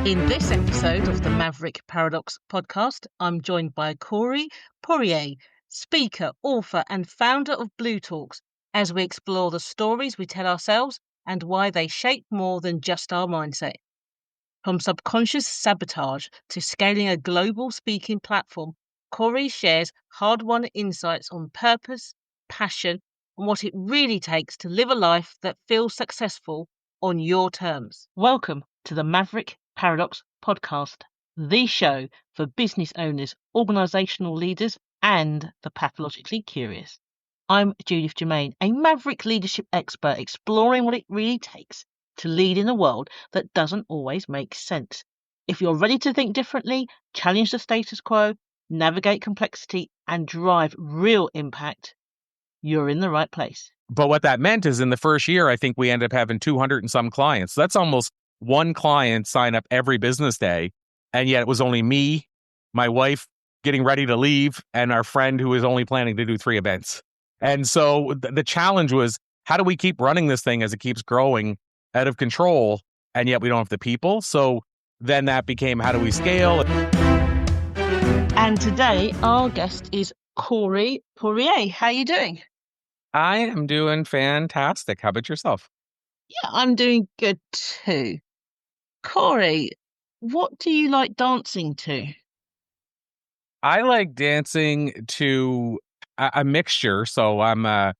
In this episode of the Maverick Paradox podcast, I'm joined by Corey Poirier, speaker, author, and founder of Blue Talks, as we explore the stories we tell ourselves and why they shape more than just our mindset. From subconscious sabotage to scaling a global speaking platform, Corey shares hard-won insights on purpose, passion, and what it really takes to live a life that feels successful on your terms. Welcome to the Maverick Paradox podcast, the show for business owners, organizational leaders, and the pathologically curious. I'm Judith Germain, a Maverick leadership expert exploring what it really takes to lead in a world that doesn't always make sense. If you're ready to think differently, challenge the status quo, navigate complexity, and drive real impact, you're in the right place. But what that meant is in the first year, I think we ended up having 200 and some clients. So that's almost one client sign up every business day. And yet it was only me, my wife getting ready to leave, and our friend who was only planning to do 3 events. And so the challenge was, how do we keep running this thing as it keeps growing out of control, and yet we don't have the people? So then that became, how do we scale? And today our guest is Corey Poirier. How are you doing? I am doing fantastic. How about yourself? Yeah, I'm doing good too. Corey, what do you like dancing to? I like dancing to a mixture. So I'm an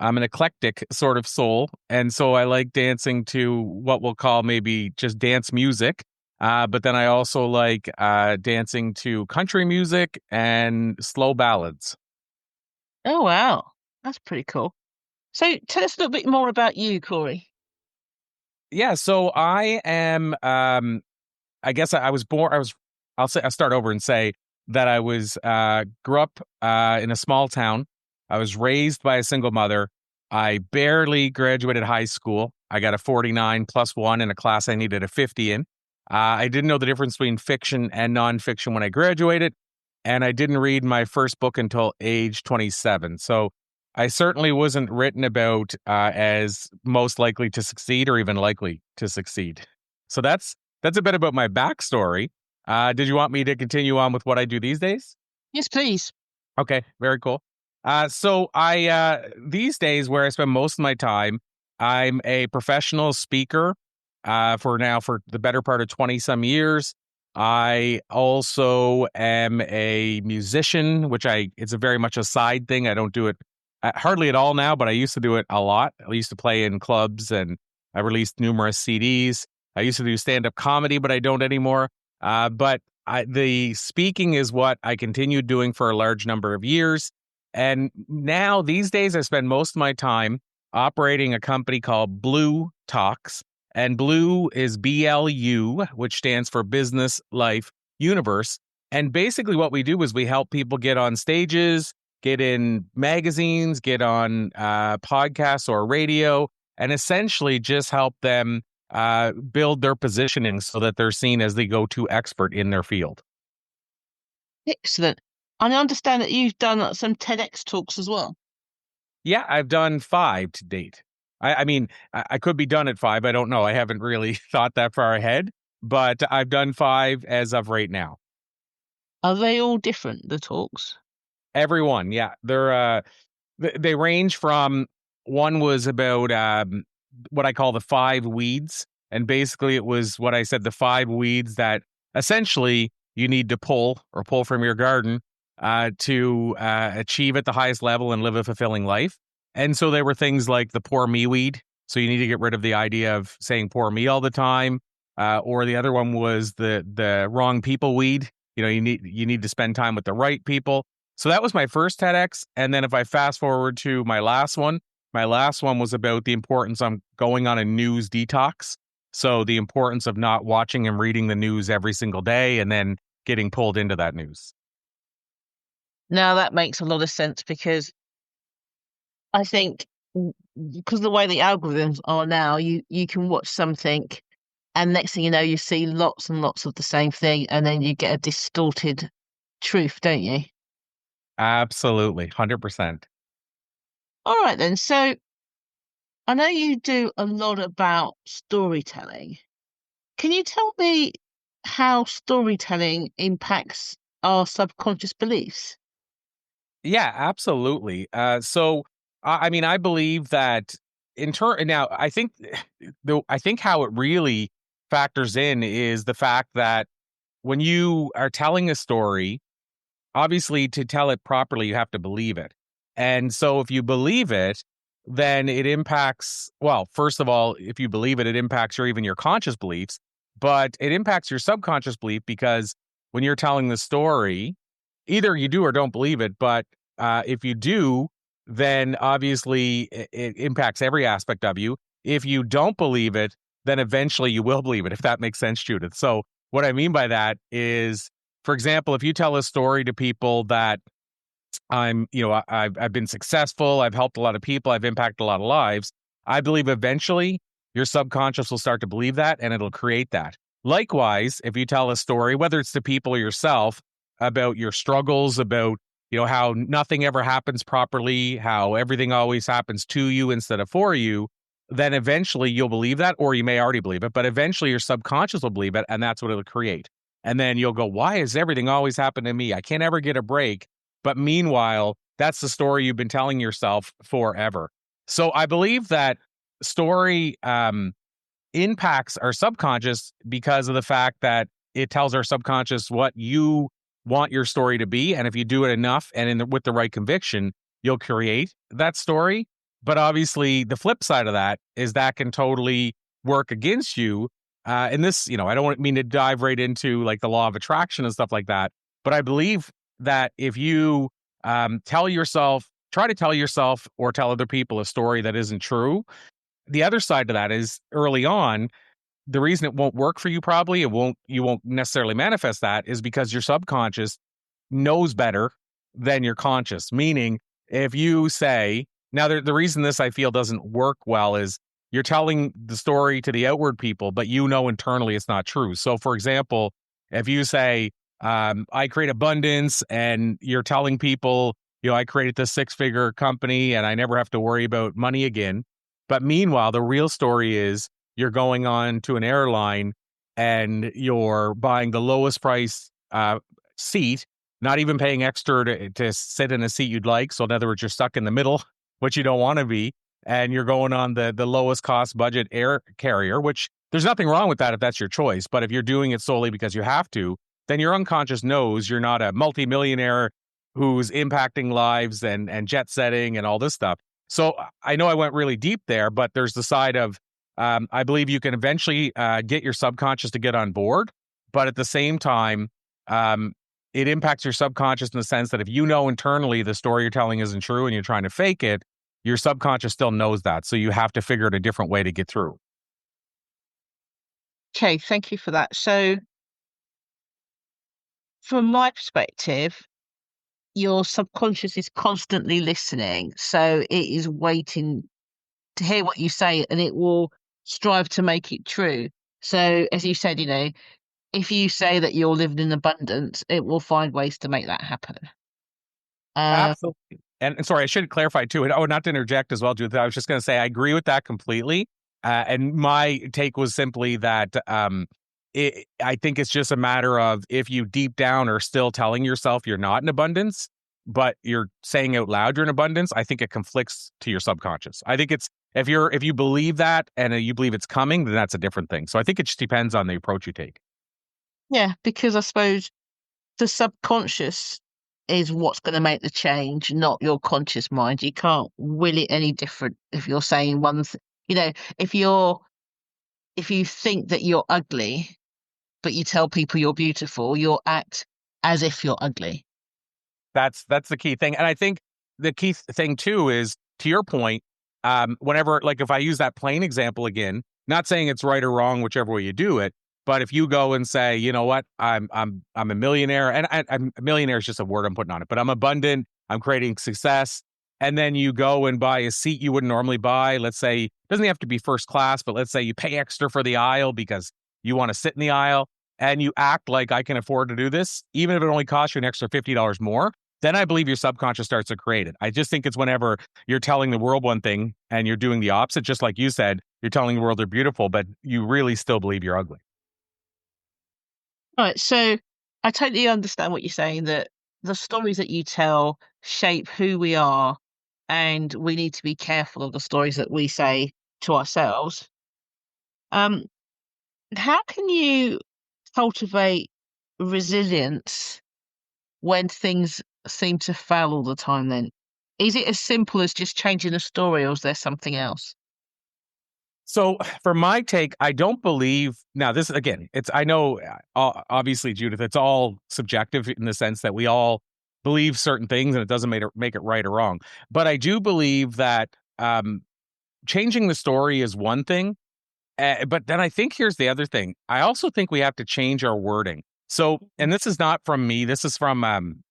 eclectic sort of soul, and so I like dancing to what we'll call maybe just dance music. But then I also like dancing to country music and slow ballads. Oh, wow. That's pretty cool. So tell us a little bit more about you, Corey. Yeah, so I am. I guess I was born. I'll start over and say that I was grew up in a small town. I was raised by a single mother. I barely graduated high school. I got a 49 plus 1 in a class I needed a 50 in. I didn't know the difference between fiction and nonfiction when I graduated, and I didn't read my first book until age 27. So I certainly wasn't written about as most likely to succeed or even likely to succeed. So that's a bit about my backstory. Did you want me to continue on with what I do these days? Yes, please. Okay, very cool. So I these days, where I spend most of my time, I'm a professional speaker for the better part of 20 some years. I also am a musician, which it's a very much a side thing. I don't do it hardly at all now, but I used to do it a lot. I used to play in clubs, and I released numerous CDs. I used to do stand-up comedy, but I don't anymore. But the speaking is what I continued doing for a large number of years. And now, these days, I spend most of my time operating a company called Blue Talks. And Blue is BLU, which stands for Business Life Universe. And basically what we do is we help people get on stages, get in magazines, get on podcasts or radio, and essentially just help them build their positioning so that they're seen as the go-to expert in their field. Excellent. And I understand that you've done some TEDx talks as well. Yeah, I've done 5 to date. I mean, I could be done at 5. I don't know. I haven't really thought that far ahead, but I've done 5 as of right now. Are they all different, the talks? Everyone, yeah. They range from, one was about what I call the 5 weeds. And basically it was what I said, the 5 weeds that essentially you need to pull from your garden to achieve at the highest level and live a fulfilling life. And so there were things like the poor me weed. So you need to get rid of the idea of saying poor me all the time. Or the other one was the wrong people weed. You know, you need to spend time with the right people. So that was my first TEDx. And then if I fast forward to my last one was about the importance of going on a news detox. So the importance of not watching and reading the news every single day and then getting pulled into that news. Now that makes a lot of sense, because I think because the way the algorithms are now, you can watch something and next thing you know, you see lots and lots of the same thing, and then you get a distorted truth, don't you? Absolutely. 100%. All right then. So I know you do a lot about storytelling. Can you tell me how storytelling impacts our subconscious beliefs? Yeah, absolutely. I mean, I believe that now, I think I think how it really factors in is the fact that when you are telling a story, obviously to tell it properly, you have to believe it. And so if you believe it, then it impacts, well, first of all, if you believe it, it impacts your even your conscious beliefs, but it impacts your subconscious belief because when you're telling the story, either you do or don't believe it, but if you do, then obviously it impacts every aspect of you. If you don't believe it, then eventually you will believe it, if that makes sense, Judith. So what I mean by that is, for example, if you tell a story to people that I've been successful, I've helped a lot of people, I've impacted a lot of lives, I believe eventually your subconscious will start to believe that and it'll create that. Likewise, if you tell a story, whether it's to people or yourself, about your struggles, about how nothing ever happens properly, how everything always happens to you instead of for you, then eventually you'll believe that, or you may already believe it, but eventually your subconscious will believe it, and that's what it'll create. And then you'll go, why is everything always happening to me? I can't ever get a break. But meanwhile, that's the story you've been telling yourself forever. So I believe that story impacts our subconscious because of the fact that it tells our subconscious what you want your story to be. And if you do it enough and with the right conviction, you'll create that story. But obviously, the flip side of that is that can totally work against you. And this, I don't mean to dive right into like the law of attraction and stuff like that. But I believe that if you try to tell yourself or tell other people a story that isn't true, the other side to that is early on, the reason it won't work for you, probably you won't necessarily manifest that, is because your subconscious knows better than your conscious. Meaning, if you say, now the reason this I feel doesn't work well is you're telling the story to the outward people, but internally it's not true. So for example, if you say, I create abundance, and you're telling people, I created this 6-figure company and I never have to worry about money again. But meanwhile, the real story is you're going on to an airline and you're buying the lowest price seat, not even paying extra to sit in a seat you'd like. So in other words, you're stuck in the middle, which you don't want to be. And you're going on the lowest cost budget air carrier, which there's nothing wrong with that if that's your choice. But if you're doing it solely because you have to, then your unconscious knows you're not a multimillionaire who's impacting lives and jet setting and all this stuff. So I know I went really deep there, but there's the side of I believe you can eventually get your subconscious to get on board, but at the same time, it impacts your subconscious in the sense that if internally the story you're telling isn't true and you're trying to fake it, your subconscious still knows that. So you have to figure out a different way to get through. Okay, thank you for that. So, from my perspective, your subconscious is constantly listening. So, it is waiting to hear what you say and it will strive to make it true. So, as you said, if you say that you're living in abundance, it will find ways to make that happen. Absolutely. And sorry, I should clarify too. And not to interject as well, Judith. I was just going to say I agree with that completely. And my take was simply that I think it's just a matter of if you deep down are still telling yourself you're not in abundance, but you're saying out loud you're in abundance. I think it conflicts to your subconscious. I think it's if you believe that and you believe it's coming, then that's a different thing. So I think it just depends on the approach you take. Yeah, because I suppose the subconscious is what's going to make the change, not your conscious mind. You can't will it any different if you're saying one thing. If you think that you're ugly, but you tell people you're beautiful, you'll act as if you're ugly. That's the key thing. And I think the key thing too is, to your point, whenever, like if I use that plane example again, not saying it's right or wrong, whichever way you do it, but if you go and say, you know what, I'm a millionaire, and I'm a millionaire is just a word I'm putting on it, but I'm abundant, I'm creating success, and then you go and buy a seat you wouldn't normally buy. Let's say it doesn't have to be first class, but let's say you pay extra for the aisle because you want to sit in the aisle, and you act like I can afford to do this, even if it only costs you an extra $50 more. Then I believe your subconscious starts to create it. I just think it's whenever you're telling the world one thing and you're doing the opposite, just like you said, you're telling the world they're beautiful, but you really still believe you're ugly. Right, so I totally understand what you're saying, that the stories that you tell shape who we are, and we need to be careful of the stories that we say to ourselves. Um, how can you cultivate resilience when things seem to fail all the time then? Is it as simple as just changing the story, or is there something else? So for my take, I don't believe now this again, it's I know obviously Judith, it's all subjective in the sense that we all believe certain things and it doesn't make it right or wrong. But I do believe that changing the story is one thing. But then I think here's the other thing. I also think we have to change our wording. So, and this is not from me. This is from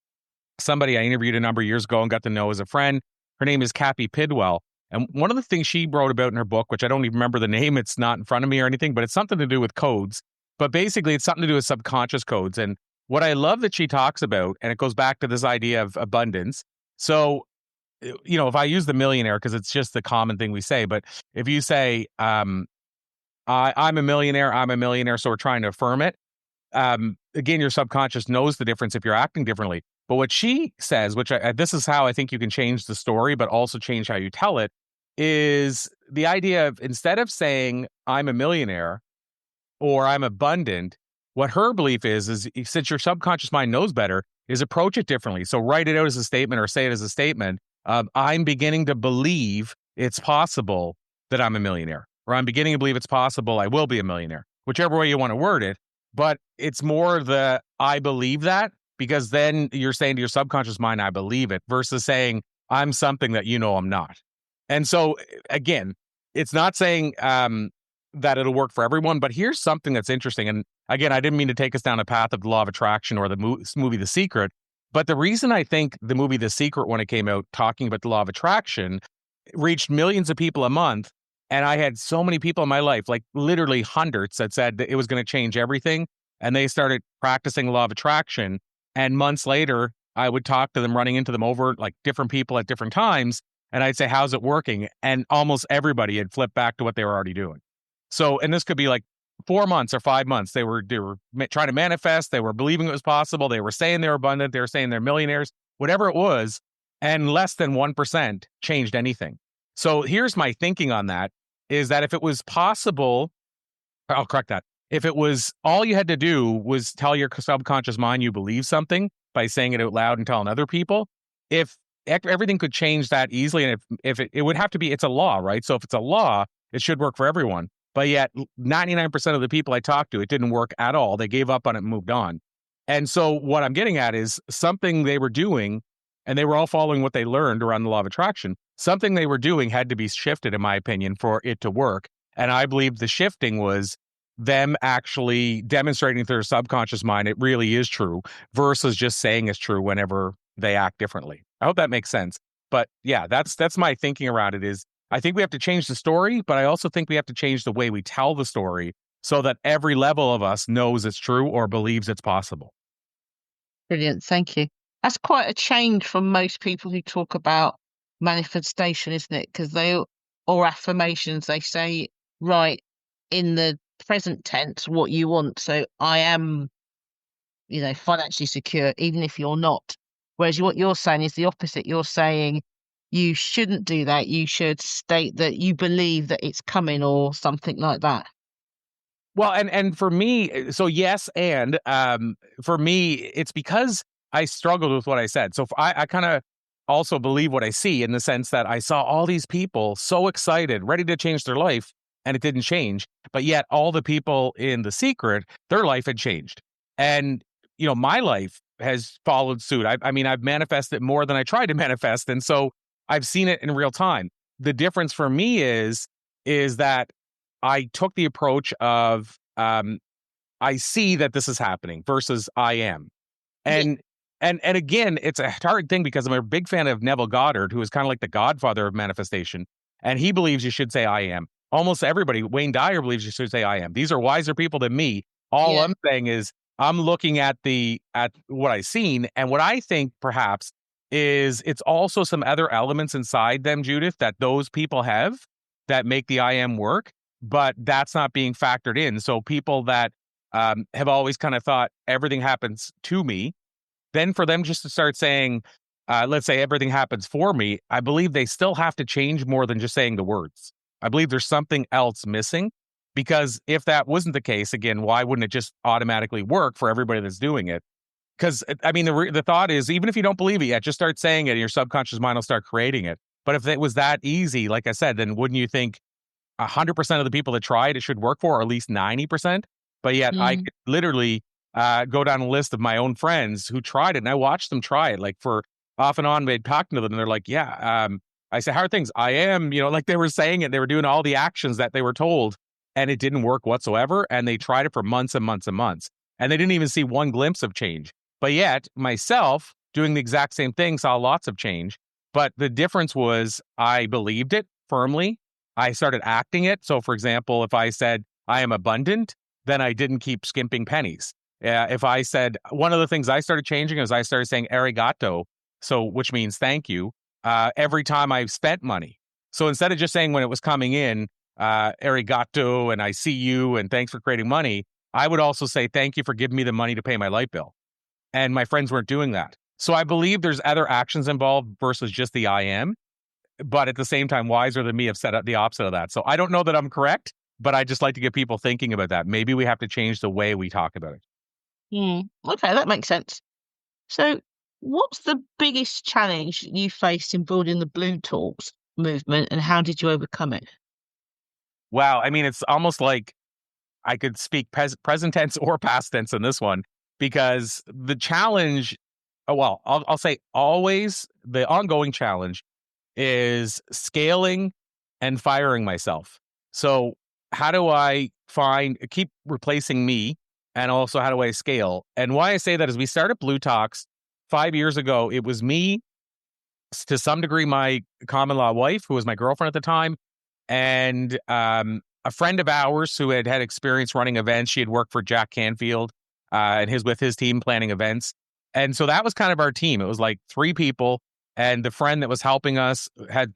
somebody I interviewed a number of years ago and got to know as a friend. Her name is Cappy Pidwell. And one of the things she wrote about in her book, which I don't even remember the name, it's not in front of me or anything, but it's something to do with codes. But basically, it's something to do with subconscious codes. And what I love that she talks about, and it goes back to this idea of abundance. So, if I use the millionaire, because it's just the common thing we say, but if you say, I'm a millionaire, so we're trying to affirm it. Again, your subconscious knows the difference if you're acting differently. But what she says, which this is how I think you can change the story, but also change how you tell it, is the idea of instead of saying, I'm a millionaire or I'm abundant, what her belief is since your subconscious mind knows better, is approach it differently. So write it out as a statement or say it as a statement. I'm beginning to believe it's possible that I'm a millionaire, or I'm beginning to believe it's possible I will be a millionaire, whichever way you want to word it. But it's more the I believe that, because then you're saying to your subconscious mind, I believe it, versus saying I'm something that I'm not. And so again, it's not saying that it'll work for everyone, but here's something that's interesting. And again, I didn't mean to take us down a path of the law of attraction or the movie The Secret, but the reason I think the movie The Secret, when it came out talking about the law of attraction, reached millions of people a month. And I had so many people in my life, like literally hundreds, that said that it was going to change everything. And they started practicing the law of attraction. And months later, I would talk to them, running into them over like different people at different times. And I'd say, how's it working? And almost everybody had flipped back to what they were already doing. So, and this could be like 4 months or 5 months. They were trying to manifest. They were believing it was possible. They were saying they were abundant. They were saying they're millionaires, whatever it was. And less than 1% changed anything. So here's my thinking on that, is that if it was possible, I'll correct that. If it was all you had to do was tell your subconscious mind you believe something by saying it out loud and telling other people, if everything could change that easily, and if it would have to be, it's a law, right? So if it's a law, it should work for everyone. But yet 99% of the people I talked to, it didn't work at all. They gave up on it and moved on. And so what I'm getting at is something they were doing, and they were all following what they learned around the law of attraction. Something they were doing had to be shifted, in my opinion, for it to work. And I believe the shifting was them actually demonstrating to their subconscious mind it really is true, versus just saying it's true whenever they act differently. I hope that makes sense. But yeah, that's my thinking around it. Is I think we have to change the story, but I also think we have to change the way we tell the story so that every level of us knows it's true or believes it's possible. Brilliant. Thank you. That's quite a change from most people who talk about manifestation, isn't it? Because or affirmations, they say, right, in the present tense, what you want. So I am, financially secure, even if you're not. Whereas what you're saying is the opposite. You're saying you shouldn't do that. You should state that you believe that it's coming, or something like that. Well, and for me, so yes, and for me, it's because I struggled with what I said. So I kind of also believe what I see, in the sense that I saw all these people so excited, ready to change their life, and it didn't change. But yet, all the people in The Secret, their life had changed, and my life has followed suit. I mean, I've manifested more than I tried to manifest, and so I've seen it in real time. The difference for me is that I took the approach of I see that this is happening versus I am. Yeah. And again, it's a hard thing because I'm a big fan of Neville Goddard, who is kind of like the godfather of manifestation. And he believes you should say I am. Almost everybody, Wayne Dyer believes you should say I am. These are wiser people than me. All Yeah. I'm saying is I'm looking at what I've seen, and what I think perhaps is it's also some other elements inside them, Judith, that those people have that make the I am work, but that's not being factored in. So people that have always kind of thought everything happens to me. Then for them just to start saying, let's say everything happens for me, I believe they still have to change more than just saying the words. I believe there's something else missing, because if that wasn't the case, again, why wouldn't it just automatically work for everybody that's doing it? Because I mean, the thought is, even if you don't believe it yet, just start saying it and your subconscious mind will start creating it. But if it was that easy, like I said, then wouldn't you think 100% of the people that tried it should work for, or at least 90%? But yet I Mm. could literally go down a list of my own friends who tried it, and I watched them try it, like for off and on. They'd talking to them, and they're like, "Yeah." I said, "How are things?" "I am," like they were saying it. They were doing all the actions that they were told, and it didn't work whatsoever. And they tried it for months and months and months, and they didn't even see one glimpse of change. But yet, myself doing the exact same thing saw lots of change. But the difference was I believed it firmly. I started acting it. So, for example, if I said I am abundant, then I didn't keep skimping pennies. If I said, one of the things I started changing is I started saying arigato, so which means thank you, every time I've spent money. So instead of just saying when it was coming in, arigato and I see you and thanks for creating money, I would also say thank you for giving me the money to pay my light bill. And my friends weren't doing that. So I believe there's other actions involved versus just the I am. But at the same time, wiser than me have said the opposite of that. So I don't know that I'm correct, but I just like to get people thinking about that. Maybe we have to change the way we talk about it. Mm. Okay, that makes sense. So, what's the biggest challenge you faced in building the Blue Talks movement, and how did you overcome it? Wow. I mean, it's almost like I could speak present tense or past tense in this one, because the challenge, well, I'll say always the ongoing challenge is scaling and firing myself. So how do I keep replacing me? And also how do I scale? And why I say that is we started Blue Talks 5 years ago. It was me, to some degree, my common law wife, who was my girlfriend at the time, and a friend of ours who had experience running events. She had worked for Jack Canfield and with his team planning events. And so that was kind of our team. It was like three people. And the friend that was helping us had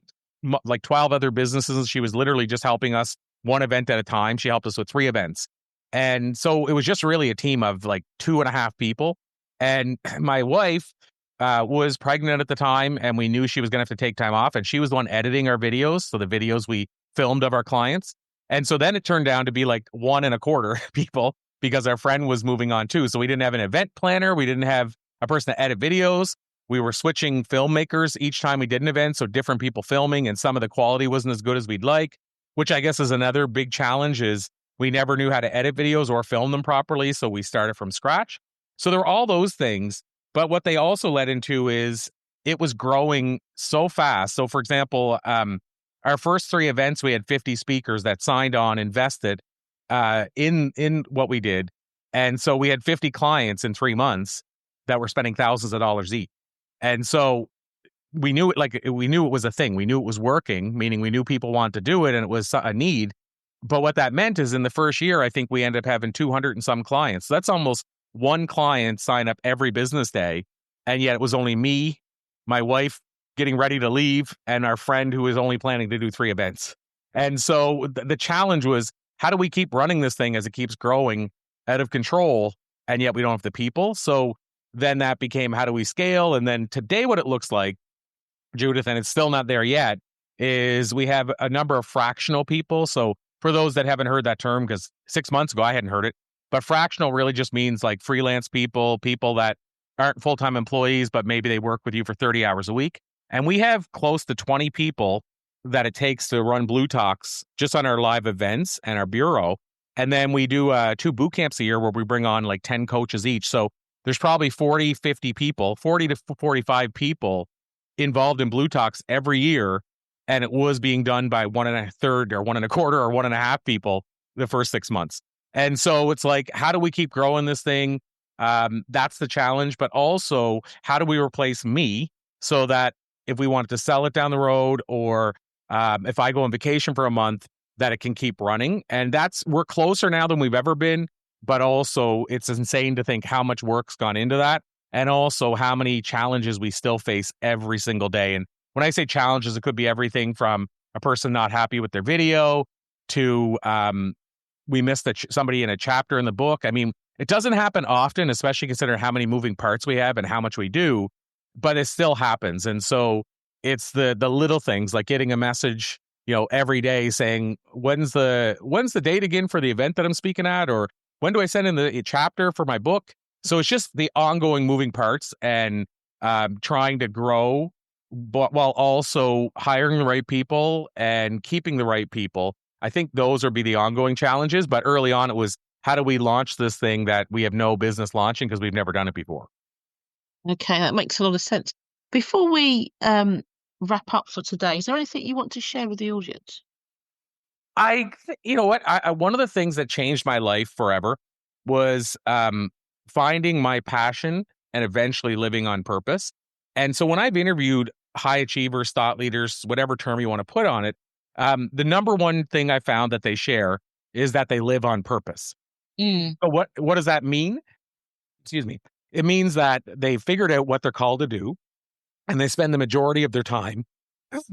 like 12 other businesses. She was literally just helping us one event at a time. She helped us with three events. And so it was just really a team of like 2.5 people. And my wife was pregnant at the time, and we knew she was going to have to take time off. And she was the one editing our videos. So the videos we filmed of our clients. And so then it turned down to be like 1.25 people, because our friend was moving on too. So we didn't have an event planner. We didn't have a person to edit videos. We were switching filmmakers each time we did an event. So different people filming, and some of the quality wasn't as good as we'd like, which I guess is another big challenge. Is we never knew how to edit videos or film them properly. So we started from scratch. So there were all those things. But what they also led into is it was growing so fast. So for example, our first three events, we had 50 speakers that signed on, invested in what we did. And so we had 50 clients in 3 months that were spending thousands of dollars each. And so we knew we knew it was a thing. We knew it was working, meaning we knew people wanted to do it and it was a need. But what that meant is in the first year, I think we ended up having 200 and some clients. So that's almost one client sign up every business day. And yet it was only me, my wife getting ready to leave, and our friend who was only planning to do three events. And so the challenge was, how do we keep running this thing as it keeps growing out of control, and yet we don't have the people? So then that became, how do we scale? And then today, what it looks like, Judith, and it's still not there yet, is we have a number of fractional people. So for those that haven't heard that term, because 6 months ago I hadn't heard it, but fractional really just means like freelance people, people that aren't full-time employees, but maybe they work with you for 30 hours a week. And we have close to 20 people that it takes to run Blue Talks just on our live events and our bureau. And then we do 2 boot camps a year where we bring on like 10 coaches each. So there's probably 40, 50 people, 40 to 45 people involved in Blue Talks every year. And it was being done by 1.25 or 1.25 people the first 6 months. And so it's like, how do we keep growing this thing? That's the challenge. But also, how do we replace me so that if we wanted to sell it down the road, or if I go on vacation for a month, that it can keep running? And we're closer now than we've ever been. But also, it's insane to think how much work's gone into that, and also how many challenges we still face every single day. And when I say challenges, it could be everything from a person not happy with their video to we missed somebody in a chapter in the book. I mean, it doesn't happen often, especially considering how many moving parts we have and how much we do, but it still happens. And so it's the little things like getting a message, every day saying, when's the date again for the event that I'm speaking at? Or when do I send in the chapter for my book? So it's just the ongoing moving parts and trying to grow, but while also hiring the right people and keeping the right people. I think those would be the ongoing challenges. But early on, it was, how do we launch this thing that we have no business launching because we've never done it before? Okay, that makes a lot of sense. Before we wrap up for today, is there anything you want to share with the audience? You know what? One of the things that changed my life forever was finding my passion and eventually living on purpose. And so when I've interviewed high achievers, thought leaders, whatever term you want to put on it, the number one thing I found that they share is that they live on purpose. So what does that mean? Excuse me. It means that they figured out what they're called to do, and they spend the majority of their time,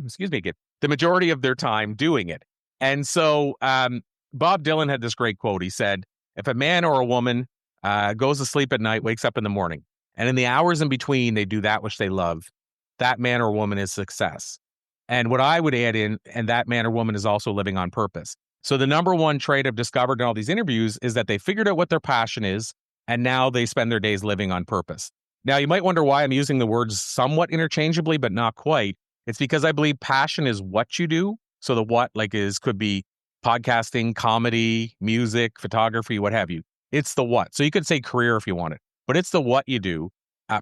excuse me again, the majority of their time doing it. And so Bob Dylan had this great quote. He said, if a man or a woman goes to sleep at night, wakes up in the morning, and in the hours in between, they do that which they love, that man or woman is success. And what I would add in, and that man or woman is also living on purpose. So the number one trait I've discovered in all these interviews is that they figured out what their passion is, and now they spend their days living on purpose. Now, you might wonder why I'm using the words somewhat interchangeably, but not quite. It's because I believe passion is what you do. So the what could be podcasting, comedy, music, photography, what have you. It's the what. So you could say career if you wanted, but it's the what you do.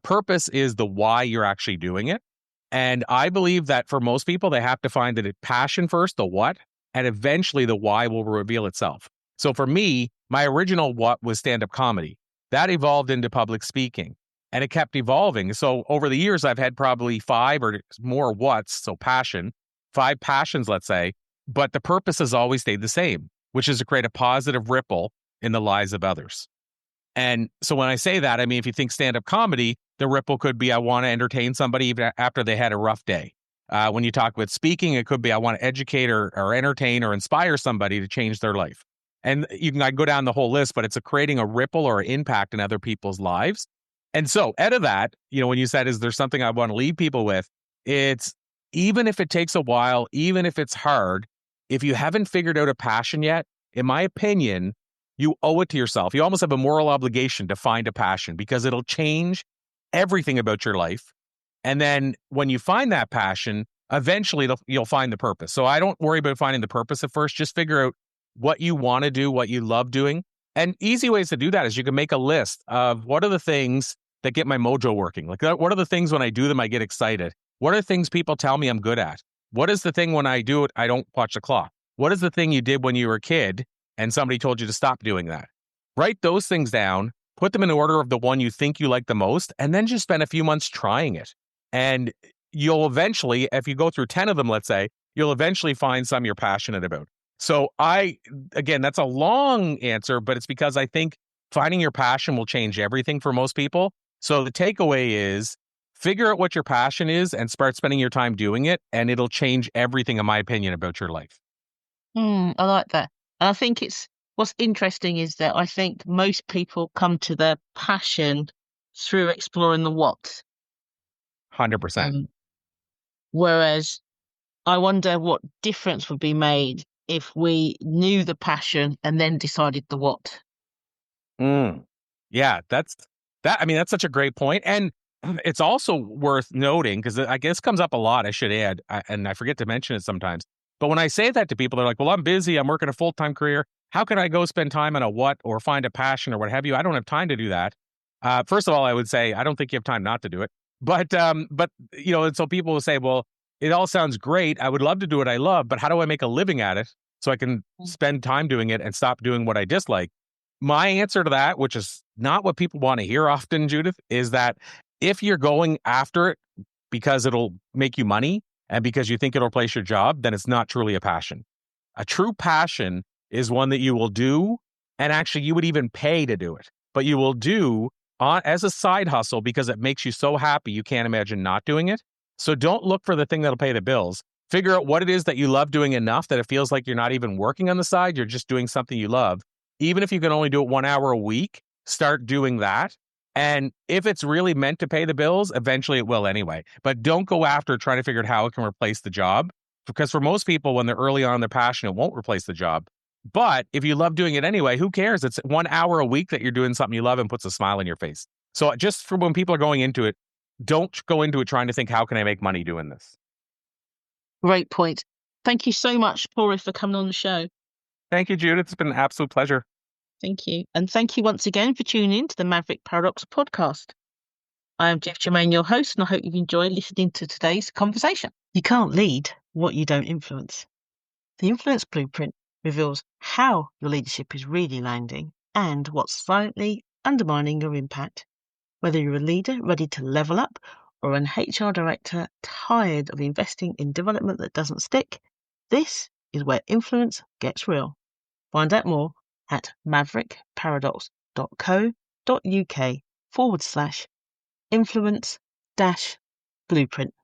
Purpose is the why you're actually doing it. And I believe that for most people, they have to find that passion first, the what, and eventually the why will reveal itself. So for me, my original what was stand-up comedy. That evolved into public speaking, and it kept evolving. So over the years, I've had probably 5 or more whats, so 5 passions, let's say, but the purpose has always stayed the same, which is to create a positive ripple in the lives of others. And so when I say that, I mean, if you think stand-up comedy, the ripple could be, I want to entertain somebody even after they had a rough day. When you talk about speaking, it could be, I want to educate or entertain or inspire somebody to change their life. And I go down the whole list, but it's creating a ripple or an impact in other people's lives. And so out of that, when you said, is there something I want to leave people with? It's, even if it takes a while, even if it's hard, if you haven't figured out a passion yet, in my opinion, you owe it to yourself. You almost have a moral obligation to find a passion because it'll change everything about your life. And then when you find that passion, eventually you'll find the purpose. So I don't worry about finding the purpose at first. Just figure out what you want to do, what you love doing. And easy ways to do that is you can make a list of what are the things that get my mojo working. Like, what are the things when I do them, I get excited? What are the things people tell me I'm good at? What is the thing when I do it, I don't watch the clock? What is the thing you did when you were a kid and somebody told you to stop doing that? Write those things down, put them in order of the one you think you like the most, and then just spend a few months trying it. And you'll eventually, if you go through 10 of them, let's say, you'll eventually find some you're passionate about. So again, that's a long answer, but it's because I think finding your passion will change everything for most people. So the takeaway is figure out what your passion is and start spending your time doing it, and it'll change everything, in my opinion, about your life. I like that. And I think what's interesting is that I think most people come to their passion through exploring the what. 100%. Whereas I wonder what difference would be made if we knew the passion and then decided the what. Yeah, that's such a great point. And it's also worth noting, because I guess comes up a lot, I should add, and I forget to mention it sometimes. But when I say that to people, they're like, well, I'm busy. I'm working a full-time career. How can I go spend time on a what or find a passion or what have you? I don't have time to do that. First of all, I would say, I don't think you have time not to do it. But and so people will say, well, it all sounds great. I would love to do what I love, but how do I make a living at it so I can spend time doing it and stop doing what I dislike? My answer to that, which is not what people want to hear often, Judith, is that if you're going after it because it'll make you money and because you think it'll replace your job, then it's not truly a passion. A true passion is one that you will do, and actually you would even pay to do it, but you will do as a side hustle because it makes you so happy you can't imagine not doing it. So don't look for the thing that'll pay the bills. Figure out what it is that you love doing enough that it feels like you're not even working on the side. You're just doing something you love. Even if you can only do it 1 hour a week, start doing that. And if it's really meant to pay the bills, eventually it will anyway. But don't go after trying to figure out how it can replace the job. Because for most people, when they're early on, they're passionate, it won't replace the job. But if you love doing it anyway, who cares? It's 1 hour a week that you're doing something you love and puts a smile on your face. So just for when people are going into it, don't go into it trying to think, how can I make money doing this? Great point. Thank you so much, Corey, for coming on the show. Thank you, Judith. It's been an absolute pleasure. Thank you. And thank you once again for tuning in to the Maverick Paradox podcast. I am Judith Germain, your host, and I hope you've enjoyed listening to today's conversation. You can't lead what you don't influence. The Influence Blueprint reveals how your leadership is really landing and what's silently undermining your impact. Whether you're a leader ready to level up or an HR director tired of investing in development that doesn't stick, this is where influence gets real. Find out more at maverickparadox.co.uk/influence-blueprint.